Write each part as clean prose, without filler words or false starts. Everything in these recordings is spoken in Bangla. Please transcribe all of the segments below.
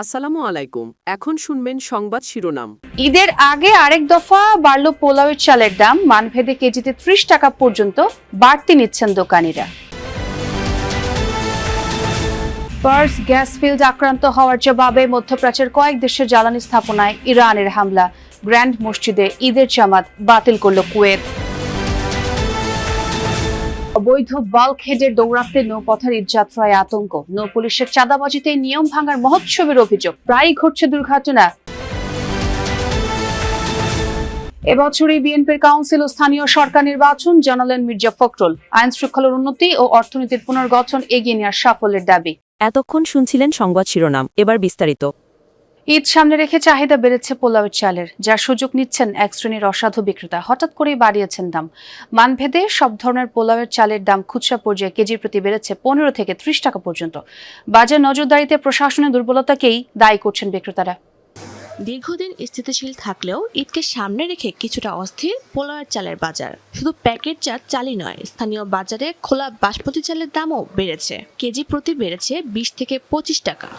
আসসালামু আলাইকুম। এখন শুনবেন সংবাদ শিরোনাম। ঈদের আগে আরেক দফা বাড়ল পোলাওয়ের চালের দাম, মানভেদে কেজিতে ৩০ টাকা পর্যন্ত বাড়তি নিচ্ছেন দোকানিরা। পার্স গ্যাস ফিল্ড আক্রান্ত হওয়ার জবাবে মধ্যপ্রাচ্যের কয়েক দেশের জ্বালানি স্থাপনায় ইরানের হামলা, গ্র্যান্ড মসজিদে ঈদের জামাত বাতিল করল কুয়েত। অবৈধ বাল্ক হেডের দৌরাত্মে নৌপথের ঈদযাত্রায় আতঙ্ক, নৌ পুলিশের চাঁদাবাজিতে নিয়ম ভাঙার মহোৎসবের অভিযোগ, প্রায়ই ঘটছে দুর্ঘটনা। এবছরই বিএনপির কাউন্সিল ও স্থানীয় সরকার নির্বাচন, জানালেন মির্জা ফখরুল। আইন শৃঙ্খলার উন্নতি ও অর্থনীতির পুনর্গঠন এগিয়ে নেওয়ার সাফল্যের দাবি। এতক্ষণ শুনছিলেন সংবাদ শিরোনাম, এবার বিস্তারিত। ঈদ সামনে রেখে চাহিদা বেড়েছে পোলাওয়ের চালের, যার সুযোগ নিচ্ছেন এক শ্রেণীর অসাধু বিক্রেতা। হঠাৎ করেই বাড়িয়েছেন দাম। মানভেদে সব ধরনের পোলাওয়ের চালের দাম খুচরা পর্যায়ে কেজি প্রতি বেড়েছে ১৫ থেকে ৩০ টাকা পর্যন্ত। বাজার নজরদারিতে প্রশাসনের দুর্বলতাকেই দায়ী করছেন বিক্রেতারা। দীর্ঘদিন স্থিতিশীল থাকলেও ঈদকে সামনে রেখে কিছুটা অস্থির পোলাওয়ের চালের বাজার। শুধু প্যাকেটজাত চালই নয়, স্থানীয় বাজারে খোলা বাসমতি চালের দামও বেড়েছে। কেজি প্রতি বেড়েছে ২০ থেকে ২৫ টাকা।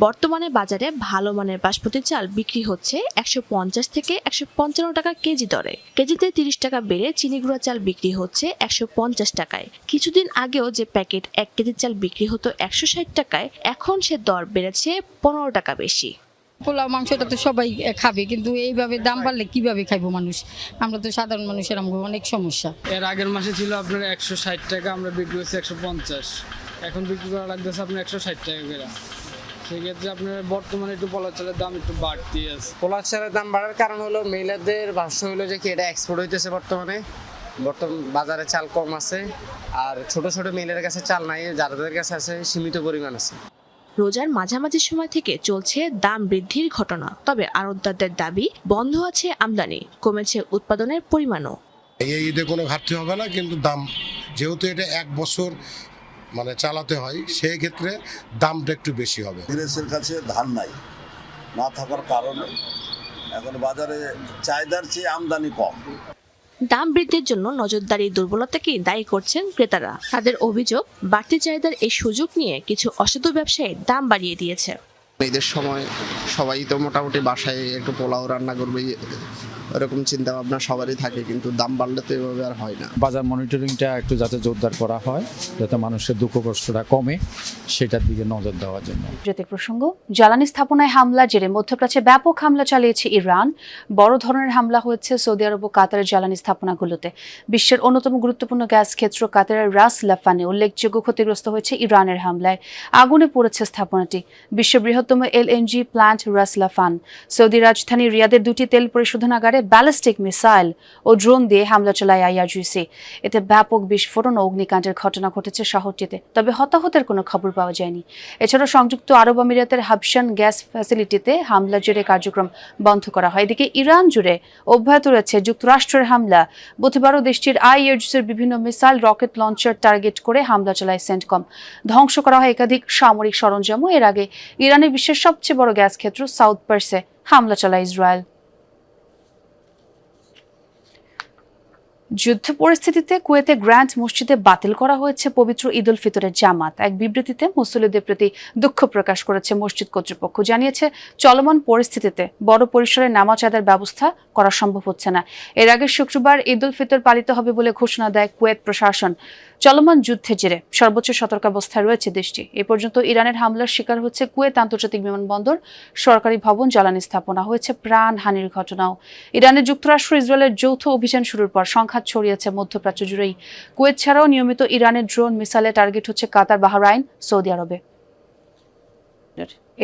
বর্তমানে বাজারে ভালো মানের বাসমতি চাল বিক্রি হচ্ছে ১৫০ থেকে ১৫৫ টাকা কেজি দরে। কেজিতে ৩০ টাকা বেড়ে চিনি গুঁড়া চাল বিক্রি হচ্ছে ১৫০ টাকায়। কিছুদিন আগেও যে প্যাকেট ১ কেজি চাল বিক্রি হতো ১৬০ টাকায়, এখন সে দর বেড়েছে ১৫ টাকা বেশি। পোলাও মাংসটা তো সবাই খাবে, কিন্তু এইভাবে দাম বাড়লে কিভাবে খাইবো মানুষ? আমরা তো সাধারণ মানুষের আমাদের অনেক সমস্যা। এর আগের মাসে ছিল আপনার ১৬০ টাকা, আমরা বিক্রি করছি ১৫০, এখন বিক্রি করা লাগতেছে আপনার ১৬০ টাকা করে। সেক্ষেত্রে আপনার বর্তমানে একটু পোলাও চালের দাম একটু বাড়তি আছে। পোলাও চালের দাম বাড়ার কারণ হলো মেয়েদের ভাষ্য হলো যে কি এটা এক্সপোর্ট হইতেছে বর্তমান বাজারে চাল কম আছে, আর ছোট ছোট মেয়েদের কাছে চাল নাই, যাদের কাছে আছে সীমিত পরিমাণ আছে। রোজার মাঝামাঝি সময় থেকে চলছে দাম বৃদ্ধির ঘটনা, তবে আড়তদারদের দাবি বন্ধ আছে আমদানি, কমেছে উৎপাদনের পরিমাণও। এই ঈদে কোনো ঘাটতি হবে না, কিন্তু দাম যেহেতু এটা ১ বছর চালাতে হয়, সেই ক্ষেত্রে দামটা একটু বেশি হবে। গ্যাসের কাছে ধান নাই, না থাকার কারণে এখন বাজারে চাহিদার চেয়ে আমদানি কম। দাম বৃদ্ধির জন্য নজরদারির দুর্বলতাকেই দায়ী করছেন ক্রেতারা। তাদের অভিযোগ, বাড়তি চাহিদার এই সুযোগ নিয়ে কিছু অসাধু ব্যবসায়ী দাম বাড়িয়ে দিয়েছে। ঈদের সময় সবাই তো মোটামুটি বাসায় একটু পোলাও রান্না করবে, এরকম চিন্তা ভাবনা সবারই থাকে, কিন্তু দাম বাড়লে তো এভাবে আর হয় না। বাজার মনিটরিংটা একটু যাতে জোরদার করা হয়, যাতে মানুষের দুঃখ কষ্টটা কমে, সেটার দিকে নজর দেওয়ার জন্য। আন্তর্জাতিক প্রসঙ্গ, জ্বালানি স্থাপনায় হামলার জেরে মধ্যপ্রাচ্যে ব্যাপক হামলা চালিয়েছে ইরান। বড় ধরনের হামলা হয়েছে সৌদি আরব ও কাতারের জ্বালানি স্থাপনাগুলোতে। বিশ্বের অন্যতম গুরুত্বপূর্ণ গ্যাস ক্ষেত্র কাতারের রাস লাফানে উল্লেখযোগ্য ক্ষতিগ্রস্ত হয়েছে ইরানের হামলায়। আগুনে পড়েছে স্থাপনাটি, বিশ্বের বৃহত্তম এলএনজি প্ল্যান্ট রাস লাফান। সৌদি রাজধানী রিয়াদের ২টি তেল পরিশোধনাগারে ব্যালিস্টিক মিসাইল ও ড্রোন দিয়ে হামলা চালায় আইআরজিসি। এতে ব্যাপক বিস্ফোরণ ও অগ্নিকাণ্ডের ঘটনা ঘটেছে শহরটিতে, তবে হতাহতের কোনো খবর পাওয়া যায়নি। এছাড়া সংযুক্ত আরব আমিরাতের হাবশান গ্যাস ফ্যাসিলিটিতে হামলার জেরে কার্যক্রম বন্ধ করা হয়। এদিকে ইরান জুড়ে অব্যাহত রয়েছে যুক্তরাষ্ট্রের হামলা। বুধবারও দেশটির আইআরজিসির বিভিন্ন মিসাইল রকেট লঞ্চার টার্গেট করে হামলা চালায় সেন্টকম। ধ্বংস করা হয় একাধিক সামরিক সরঞ্জামও। এর আগে ইরানের বিশ্বের সবচেয়ে বড় গ্যাস ক্ষেত্র সাউথ পার্সে হামলা চালায় ইসরায়েল। যুদ্ধ পরিস্থিতিতে কুয়েতে গ্র্যান্ড মসজিদে বাতিল করা হয়েছে পবিত্র ঈদ উল ফিতরের জামাত। এক বিবৃতিতে মুসল্লিদের প্রতি দুঃখ প্রকাশ করেছে মসজিদ কর্তৃপক্ষ। জানিয়েছে, চলমান পরিস্থিতিতে বড় পরিসরে নামাজ আদায়ের ব্যবস্থা করা সম্ভব হচ্ছে না। এর আগে শুক্রবার ঈদ উল ফিতর পালিত হবে বলে ঘোষণা দেয় কুয়েত প্রশাসন। চলমান যুদ্ধের জেরে সর্বোচ্চ সতর্কাবস্থায় রয়েছে দেশটি। এ পর্যন্ত ইরানের হামলার শিকার হচ্ছে কুয়েত আন্তর্জাতিক বিমানবন্দর, সরকারি ভবন, জ্বালানি স্থাপনা। হয়েছে প্রাণহানির ঘটনাও। ইরানের যুক্তরাষ্ট্র ইসরায়েলের যৌথ অভিযান শুরুর পর সংঘাত ছড়িয়েছে মধ্যপ্রাচ্য জুড়েই। কুয়েত ছাড়াও নিয়মিত ইরানের ড্রোন মিসাইলে টার্গেট হচ্ছে কাতার, বাহরাইন, সৌদি আরবে।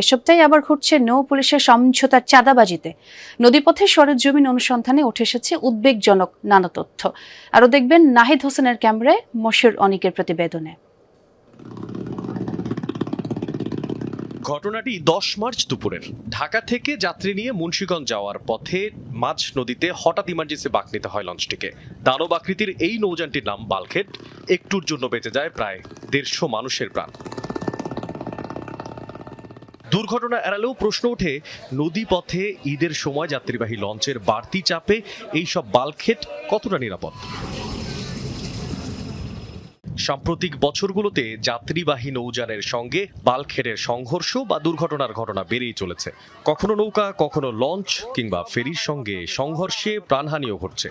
এসবটাই আবার ঘটছে নৌ পুলিশের সমঝোতার চাঁদাবাজিতে। নদীপথে সরেজমিন অনুসন্ধানে উঠে এসেছে উদ্বেগজনক নানা তথ্য। আরও দেখবেন নাহিদ হোসেনের ক্যামেরায় মশির অনিকের প্রতিবেদনে। ঘটনাটি ১০ মার্চ দুপুরের। ঢাকা থেকে যাত্রী নিয়ে মুন্সিগঞ্জ যাওয়ার পথে মাঝ নদীতে হঠাৎ ইমার্জেন্সি বাঁক নিতে হয় লঞ্চটিকে। দানব আকৃতির এই নৌযানটির নাম বাল্কহেড। একটুর জন্য বেঁচে যায় প্রায় ১৫০ মানুষের প্রাণ। দুর্ঘটনা এড়ালেও প্রশ্ন ওঠে, নদী পথে ঈদের সময় যাত্রীবাহী লঞ্চের বাড়তি চাপে এইসব বাল্কহেড কতটা নিরাপদ? সাম্প্রতিক বছরগুলোতে যাত্রীবাহী নৌযানের সঙ্গে বাল্কহেডের সংঘর্ষ বা দুর্ঘটনার ঘটনা বেড়েই চলেছে। কখনো নৌকা, কখনো লঞ্চ কিংবা ফেরির সঙ্গে সংঘর্ষে প্রাণহানিও ঘটছে।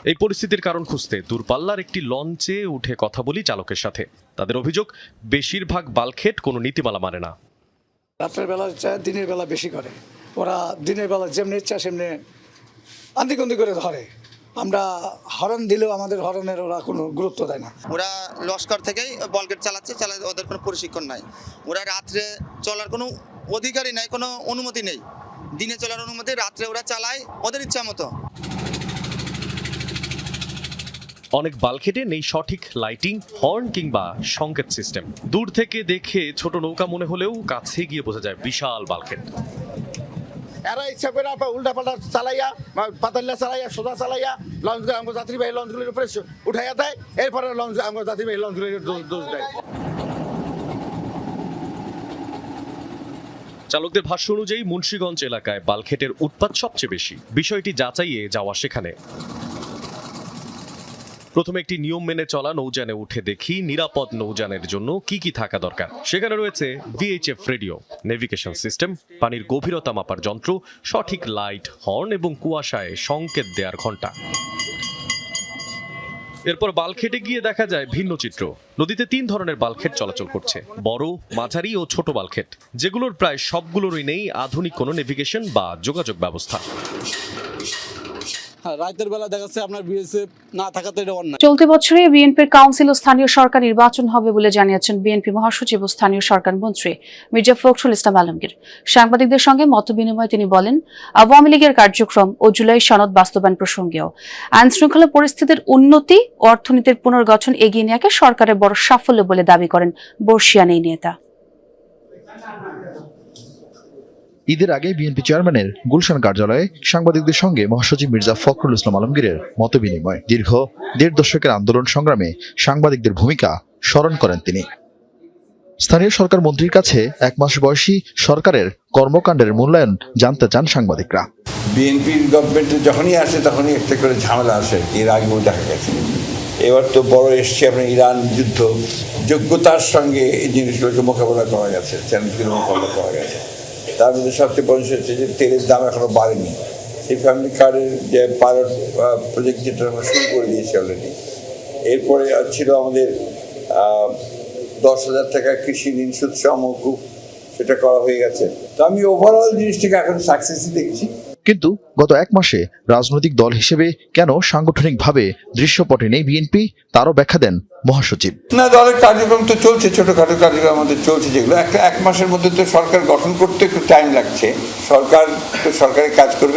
এই পরিস্থিতির কারণ খুঁজতে দূরপাল্লার একটি লঞ্চে উঠে কথা বলি চালকের সাথে। তাদের অভিযোগ, বেশিরভাগ বাল্কহেড কোনো নীতিমালা মানে না। রাত্রের বেলা দিনের বেলা বেশি করে, ওরা দিনের বেলা যেমনি ইচ্ছা সেমনি আন্দিকন্দি করে ধরে। আমরা হরন দিলেও আমাদের হরনের ওরা কোনো গুরুত্ব দেয় না। ওরা লস্কর থেকেই বাল্কহেড চালাচ্ছে, ওদের কোনো প্রশিক্ষণ নাই। ওরা রাত্রে চলার কোনো অধিকারই নাই, কোনো অনুমতি নেই। দিনে চলার অনুমতি, রাত্রে ওরা চালায় ওদের ইচ্ছা মতো। অনেক বাল্কহেডে নেই সঠিক লাইটিং, হর্ন কিংবা সংকেত সিস্টেম। দূর থেকে দেখে ছোট নৌকা মনে হলেও কাছে গিয়ে বোঝা যায় বিশাল বাল্কহেড। এরা ইচ্ছা করে উল্টা পাল্টা চালাইয়া, পাতাল্লা চালাইয়া, সোজা চালাইয়া লঞ্চগুলো আমার যাত্রীবাহী লঞ্চগুলির উপরে উঠাইয়া দেয়, এরপরে লঞ্চ আমার যাত্রীবাহী লঞ্চগুলির দোষ দেয়। চালকদের ভাষ্য অনুযায়ী মুন্সিগঞ্জ এলাকায় বাল্কহেডের উৎপাত সবচেয়ে বেশি। বিষয়টি যাচাইয়ে যাওয়া সেখানে প্রথমে একটি নিয়ম মেনে চলা নৌযানে উঠে দেখি নিরাপদ নৌযানের জন্য কি কি থাকা দরকার। সেখানে রয়েছে VHF রেডিও, নেভিগেশন সিস্টেম, পানির গভীরতা মাপার যন্ত্র, সঠিক লাইট, হর্ন এবং কুয়াশায় সংকেত দেওয়ার ঘণ্টা। এরপর বাল্কহেডে গিয়ে দেখা যায় ভিন্ন চিত্র। নদীতে 3 ধরনের বাল্কহেড চলাচল করছে, বড়, মাঝারি ও ছোট বাল্কহেড, যেগুলোর প্রায় সবগুলোরই নেই আধুনিক কোনো নেভিগেশন বা যোগাযোগ ব্যবস্থা। রাতের বেলা দেখাচ্ছে আপনার বিএসএফ না থাকাতে এটা অন্যায়। চলতি বছরে বিএনপির কাউন্সিল ও স্থানীয় সরকার নির্বাচন হবে বলে জানিয়েছেন বিএনপি মহাসচিব ও স্থানীয় সরকার মন্ত্রী মির্জা ফখরুল ইসলাম আলমগীর। সাংবাদিকদের সঙ্গে মতবিনিময়ে তিনি বলেন, আওয়ামী লীগের কার্যক্রম ও জুলাই সনদ বাস্তবায়ন প্রসঙ্গেও আইন শৃঙ্খলা পরিস্থিতির উন্নতি ও অর্থনীতির পুনর্গঠন এগিয়ে নেওয়াকে সরকারের বড় সাফল্য বলে দাবি করেন বর্ষিয়ান এই নেতা। ঈদের আগে বিএনপি চেয়ারম্যানের গুলশান কার্যালয়ে সাংবাদিকদের সঙ্গে মহাসচিব মির্জা ফখরুল ইসলাম আলমগীরের মতবিনিময়। দীর্ঘ 1.5 দশকের আন্দোলন সংগ্রামে সাংবাদিকদের ভূমিকা স্মরণ করেন তিনি। স্থানীয় সরকার মন্ত্রীর কাছে 1 মাস বয়সী সরকারের কর্মকাণ্ডের মূল্যায়ন জানতে চান সাংবাদিকরা। বিএনপির গভর্নমেন্টে যখনই আসে তখনই একটা করে ঝামেলা আসে, এর আগেও দেখা গেছে। এবার তো বড় এসছে আপনার ইরান যুদ্ধ, যোগ্যতার সঙ্গে এই জিনিসগুলোকে মোকাবেলা করা গেছে, চ্যালেঞ্জগুলো মোকাবেলা করা গেছে। তার মধ্যে সবচেয়ে বড় হচ্ছে যে তেলের দাম এখনো বাড়েনি। এই ফ্যামিলি কার্ডের যে পাইলট প্রজেক্ট যেটা আমরা শুরু করে দিয়েছি অলরেডি। এরপরে ছিল আমাদের 10,000 টাকা কৃষি ঋণ সুদ মওকুফ, সেটা করা হয়ে গেছে। তো আমি ওভারঅল জিনিসটাকে এখন সাকসেসই দেখছি। কিন্তু গত 1 মাসে রাজনৈতিক দল হিসেবে কেন সাংগঠনিকভাবে দৃশ্যপটে নেই বিএনপি, তারও ব্যাখ্যা দেন মহাসচিব। না, দলের কার্যক্রম তো চলছে, ছোটখাটো কার্যক্রম আমাদের চলছে, যেগুলো 1 মাসের মধ্যে তো সরকার গঠন করতে একটু টাইম লাগছে। সরকার তো সরকারের কাজ করবে।